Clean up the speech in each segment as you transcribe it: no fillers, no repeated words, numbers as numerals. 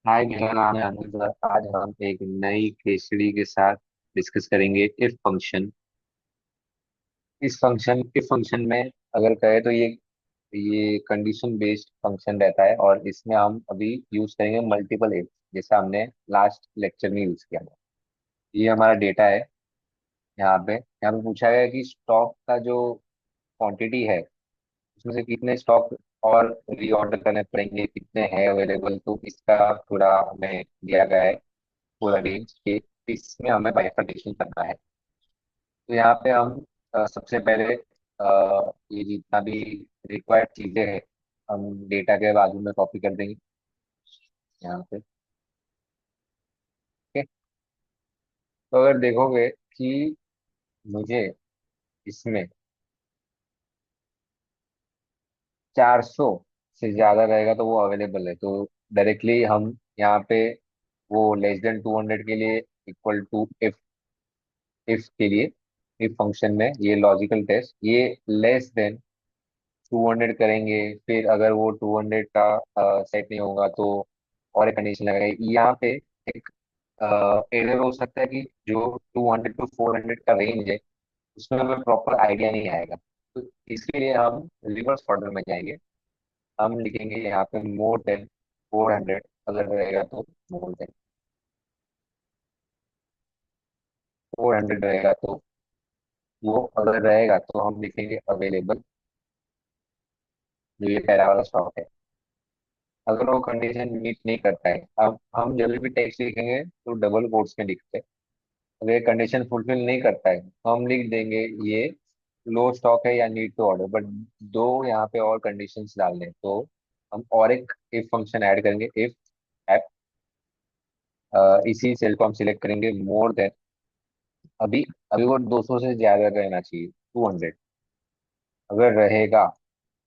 हाय, मेरा नाम है अनुज और आज हम एक नई केसरी के साथ डिस्कस करेंगे इफ फंक्शन। इस फंक्शन में अगर कहे तो ये कंडीशन बेस्ड फंक्शन रहता है और इसमें हम अभी यूज करेंगे मल्टीपल इफ, जैसा हमने लास्ट लेक्चर में यूज किया था। ये हमारा डेटा है। यहाँ पे पूछा गया है कि स्टॉक का जो क्वांटिटी है उसमें से कितने स्टॉक और रीऑर्डर करने पड़ेंगे, कितने हैं अवेलेबल, तो इसका थोड़ा हमें दिया गया है पूरा रेंज के। इसमें हमें बाइफरकेशन करना है। तो यहाँ पे हम सबसे पहले ये जितना भी रिक्वायर्ड चीजें हैं हम डेटा के बाजू में कॉपी कर देंगे यहाँ पे। ठीक है। तो अगर देखोगे कि मुझे इसमें 400 से ज्यादा रहेगा तो वो अवेलेबल है, तो डायरेक्टली हम यहाँ पे वो लेस देन 200 के लिए इक्वल टू इफ के लिए इफ फंक्शन में ये लॉजिकल टेस्ट ये लेस देन 200 करेंगे। फिर अगर वो 200 का सेट नहीं होगा तो और एक कंडीशन लगाएंगे यहाँ पे। एक एरर हो सकता है कि जो 200 to 400 का रेंज है उसमें हमें प्रॉपर आइडिया नहीं आएगा, तो इसके लिए हम रिवर्स ऑर्डर में जाएंगे। हम लिखेंगे यहाँ पे मोर देन 400 अगर रहेगा तो मोर देन 400 रहेगा तो वो अगर रहेगा तो हम लिखेंगे अवेलेबल, जो ये पहला वाला स्टॉक है। अगर वो कंडीशन मीट नहीं करता है, अब हम जब भी टेक्स्ट लिखेंगे तो डबल कोट्स में लिखते हैं। अगर ये कंडीशन फुलफिल नहीं करता है तो हम लिख देंगे ये लो स्टॉक है या नीड टू ऑर्डर, बट दो यहाँ पे और कंडीशंस डालने हैं। तो हम और एक इफ फंक्शन ऐड करेंगे, इफ एप। इसी सेल को हम सिलेक्ट करेंगे मोर देन। अभी अभी वो 200 से ज्यादा रहना चाहिए, 200 अगर रहेगा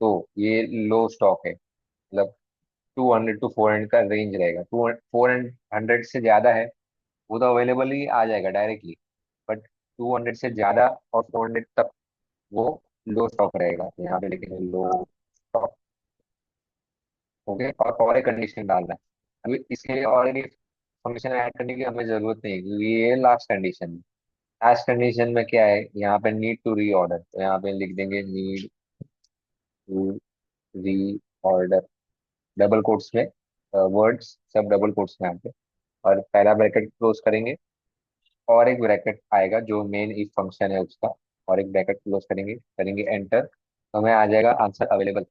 तो ये लो स्टॉक है, मतलब 200 to 400 का रेंज रहेगा। 400 से ज्यादा है वो तो अवेलेबल ही आ जाएगा डायरेक्टली, बट 200 से ज्यादा और 400 तक वो लो स्टॉक रहेगा, तो यहाँ पे लिखेंगे लो स्टॉक। ओके, और एक कंडीशन डालना है। अभी इसके लिए और एक फंक्शन ऐड करने की हमें जरूरत नहीं है क्योंकि ये लास्ट कंडीशन है। लास्ट कंडीशन में क्या है, यहाँ पे नीड टू री ऑर्डर, तो यहाँ पे लिख देंगे need to reorder, double quotes में वर्ड्स सब डबल कोट्स में यहाँ पे। और पहला ब्रैकेट क्लोज करेंगे और एक ब्रैकेट आएगा जो मेन इफ फंक्शन है उसका, और एक ब्रैकेट क्लोज करेंगे, करेंगे एंटर, तो हमें आ जाएगा आंसर अवेलेबल।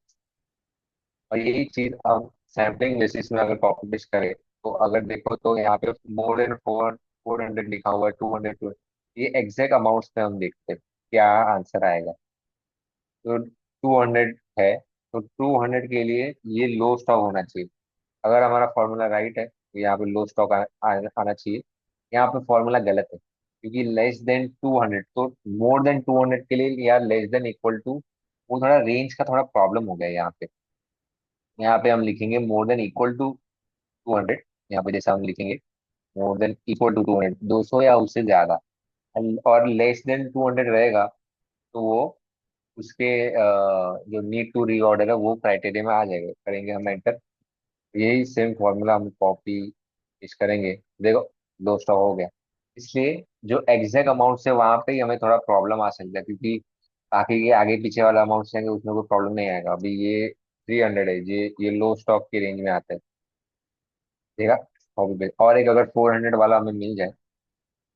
और यही चीज हम सैम्पलिंग बेसिस में अगर कॉपी पेस्ट करें तो अगर देखो तो यहाँ पे मोर देन 400 लिखा हुआ है, 200, ये एग्जैक्ट अमाउंट्स में हम देखते हैं क्या आंसर आएगा। तो 200 है तो 200 के लिए ये लो स्टॉक होना चाहिए। अगर हमारा फॉर्मूला राइट है तो यहाँ पे लो स्टॉक आना चाहिए। यहाँ पे फॉर्मूला गलत है क्योंकि लेस देन 200, तो मोर देन 200 के लिए या लेस देन इक्वल टू, वो थोड़ा रेंज का थोड़ा प्रॉब्लम हो गया है यहाँ पे। यहाँ पे हम लिखेंगे मोर देन इक्वल टू 200। यहाँ पे जैसा हम लिखेंगे मोर देन इक्वल टू 200, 200 या उससे ज्यादा, और लेस देन 200 रहेगा तो वो उसके जो नीड टू रीऑर्डर है वो क्राइटेरिया में आ जाएगा, करेंगे हम एंटर। यही सेम फॉर्मूला हम कॉपी इस करेंगे। देखो दो स्टॉक हो गया। इसलिए जो एग्जैक्ट अमाउंट से वहां पे ही हमें थोड़ा प्रॉब्लम आ सकता है क्योंकि बाकी के आगे पीछे वाला अमाउंट से उसमें कोई प्रॉब्लम नहीं आएगा। अभी ये 300 है, ये लो स्टॉक की रेंज में आता है। देखा, कॉपी पेस्ट। और एक अगर 400 वाला हमें मिल जाए,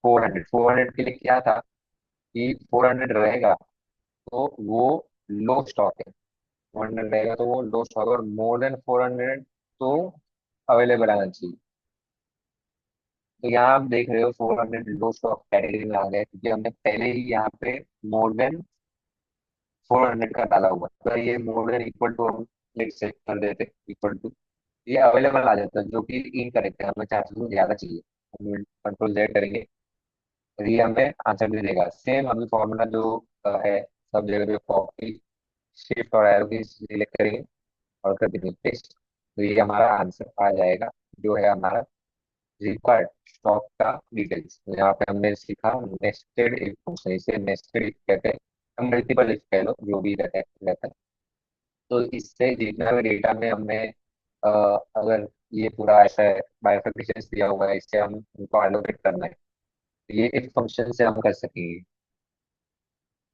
400 के लिए क्या था कि 400 रहेगा तो वो लो स्टॉक है, 400 रहेगा तो वो लो स्टॉक, और मोर देन 400 तो अवेलेबल आना चाहिए। तो यहाँ आप देख रहे हो 400 लो स्टॉक कैटेगरी में आ गया क्योंकि हमने पहले ही यहाँ पे मोर देन 400 का डाला हुआ है। अगर ये मोर देन इक्वल टू हम क्लिक से कर देते इक्वल टू, ये अवेलेबल आ जाता है, जो कि इनकरेक्ट है, हमें 400 से ज्यादा चाहिए। हम कंट्रोल जेड करेंगे तो ये हमें आंसर दे देगा। सेम अभी फॉर्मूला जो है सब जगह पे कॉपी शिफ्ट और एरो की सिलेक्ट करेंगे और कर देंगे पेस्ट, तो ये हमारा आंसर आ जाएगा जो है हमारा रिक्वायर्ड स्टॉक का डिटेल्स। तो यहाँ पे हमने सीखा नेस्टेड इफ फंक्शन, इसे नेस्टेड इफ कहते हैं, मल्टीपल इफ कह लो, जो भी रहता है। तो इससे जितना भी डेटा में हमने अगर ये पूरा ऐसा है, बाइफर्केशन दिया हुआ है, इससे हम उनको एलोकेट करना है, तो ये इस फंक्शन से हम कर सकेंगे।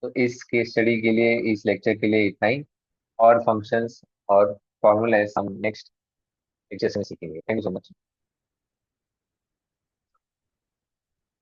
तो इस केस स्टडी के लिए, इस लेक्चर के लिए इतना ही। और फंक्शंस और फॉर्मूलाज हम नेक्स्ट लेक्चर में सीखेंगे। Thank you so much.